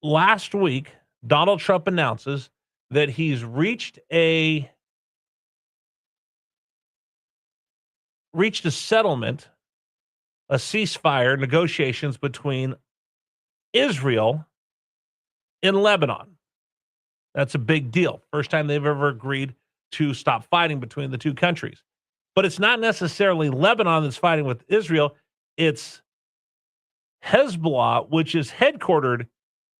last week, Donald Trump announces that he's reached a settlement, a ceasefire negotiations between Israel and Lebanon. That's a big deal. First time they've ever agreed to stop fighting between the two countries. But it's not necessarily Lebanon that's fighting with Israel. It's Hezbollah, which is headquartered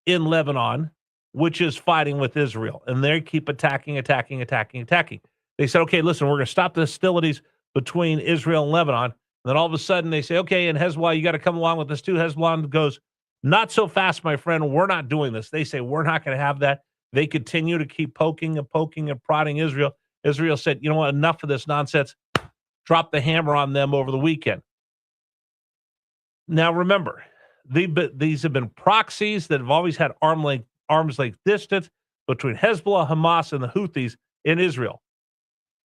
in Lebanon, which is fighting with Israel. And they keep attacking. They said, okay, listen, we're going to stop the hostilities between Israel and Lebanon. And then all of a sudden they say, okay, and Hezbollah, you got to come along with this too. Hezbollah goes, not so fast, my friend. We're not doing this. They say, we're not going to have that. They continue to keep poking and prodding Israel. Israel said, you know what, enough of this nonsense. Drop the hammer on them over the weekend. Now, remember, these have been proxies that have always had arm's length distance between Hezbollah, Hamas, and the Houthis in Israel.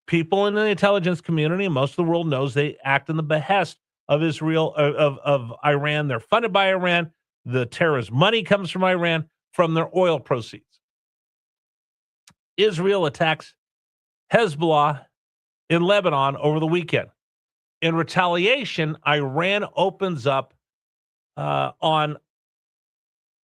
People in the intelligence community and most of the world knows they act in the behest of Israel, of Iran. They're funded by Iran. The terrorist money comes from Iran, from their oil proceeds. Israel attacks Hezbollah in Lebanon over the weekend. In retaliation, Iran opens up on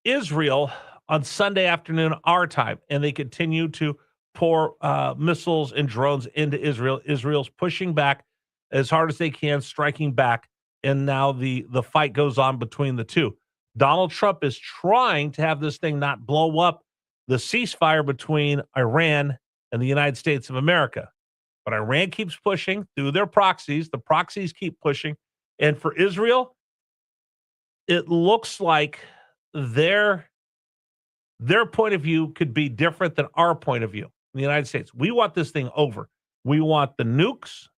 Israel on Sunday afternoon, our time, and they continue to pour missiles and drones into Israel. Israel's pushing back as hard as they can, striking back, and now the fight goes on between the two. Donald Trump is trying to have this thing not blow up the ceasefire between Iran and the United States of America. But Iran keeps pushing through their proxies. The proxies keep pushing. And for Israel, it looks like their point of view could be different than our point of view in the United States. We want this thing over. We want the nukes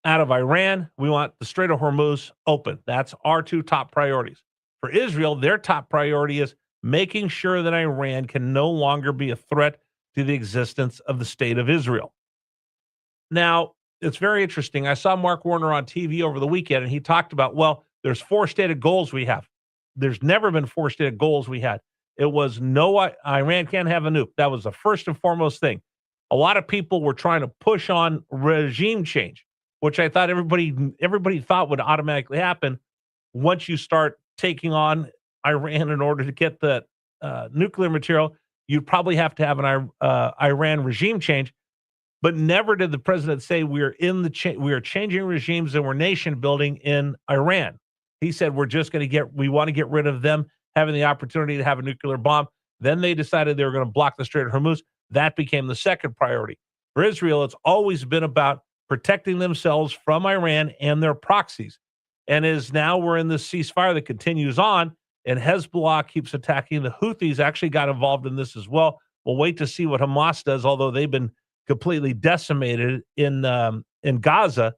out of Iran. We want the Strait of Hormuz open. That's our two top priorities. For Israel, their top priority is making sure that Iran can no longer be a threat to the existence of the state of Israel. Now, it's very interesting. I saw Mark Warner on TV over the weekend, and he talked about, well, there's 4 stated goals we have. There's never been 4 stated goals we had. It was no, Iran can't have a nuke. That was the first and foremost thing. A lot of people were trying to push on regime change, which I thought everybody thought would automatically happen once you start taking on Iran in order to get the nuclear material. You'd probably have to have an Iran regime change. But never did the president say we are changing regimes and we're nation building in Iran. He said we want to get rid of them having the opportunity to have a nuclear bomb. Then they decided they were going to block the Strait of Hormuz. That became the second priority. For Israel, it's always been about protecting themselves from Iran and their proxies. And as now we're in this ceasefire that continues on, and Hezbollah keeps attacking. The Houthis actually got involved in this as well. We'll wait to see what Hamas does, although they've been completely decimated in Gaza.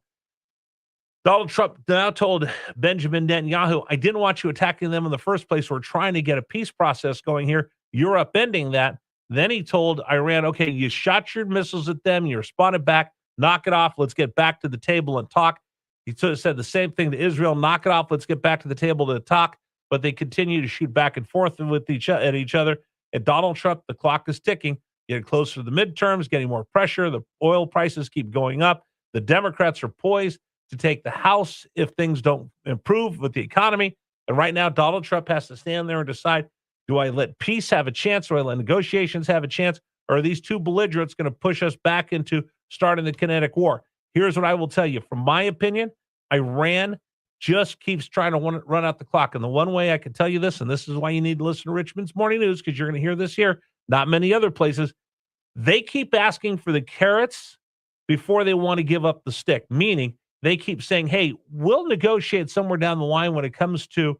Donald Trump now told Benjamin Netanyahu, I didn't want you attacking them in the first place. We're trying to get a peace process going here. You're upending that. Then he told Iran, okay, you shot your missiles at them. You responded back. Knock it off. Let's get back to the table and talk. He said the same thing to Israel. Knock it off. Let's get back to the table to talk. But they continue to shoot back and forth at each other. And Donald Trump, the clock is ticking. Getting closer to the midterms, getting more pressure. The oil prices keep going up. The Democrats are poised to take the House if things don't improve with the economy. And right now, Donald Trump has to stand there and decide, do I let peace have a chance? Do I let negotiations have a chance? Or are these two belligerents going to push us back into starting the kinetic war? Here's what I will tell you. From my opinion, Iran just keeps trying to run out the clock. And the one way I can tell you this, and this is why you need to listen to Richmond's Morning News, because you're going to hear this here, not many other places. They keep asking for the carrots before they want to give up the stick, meaning they keep saying, hey, we'll negotiate somewhere down the line when it comes to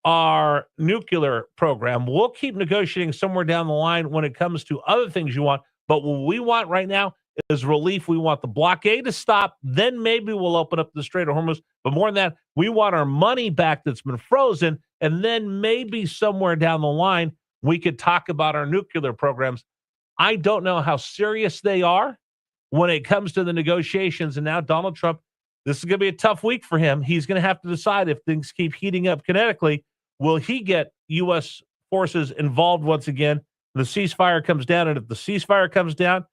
our nuclear program. We'll keep negotiating somewhere down the line when it comes to other things you want. But what we want right now is relief. We want the blockade to stop. Then maybe we'll open up the Strait of Hormuz. But more than that, we want our money back that's been frozen. And then maybe somewhere down the line, we could talk about our nuclear programs. I don't know how serious they are when it comes to the negotiations. And now Donald Trump, this is going to be a tough week for him. He's going to have to decide if things keep heating up kinetically. Will he get U.S. forces involved once again. The ceasefire comes down, and if the ceasefire comes down,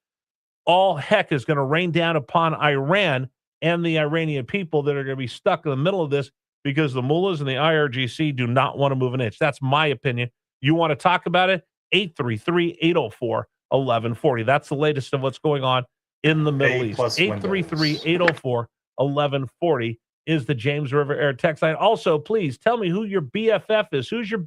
all heck is going to rain down upon Iran and the Iranian people that are going to be stuck in the middle of this because the mullahs and the IRGC do not want to move an inch. That's my opinion. You want to talk about it? 833-804-1140. That's the latest of what's going on in the Middle East. 833-804-1140 is the James River Air text line. Also, please tell me who your BFF is. Who's your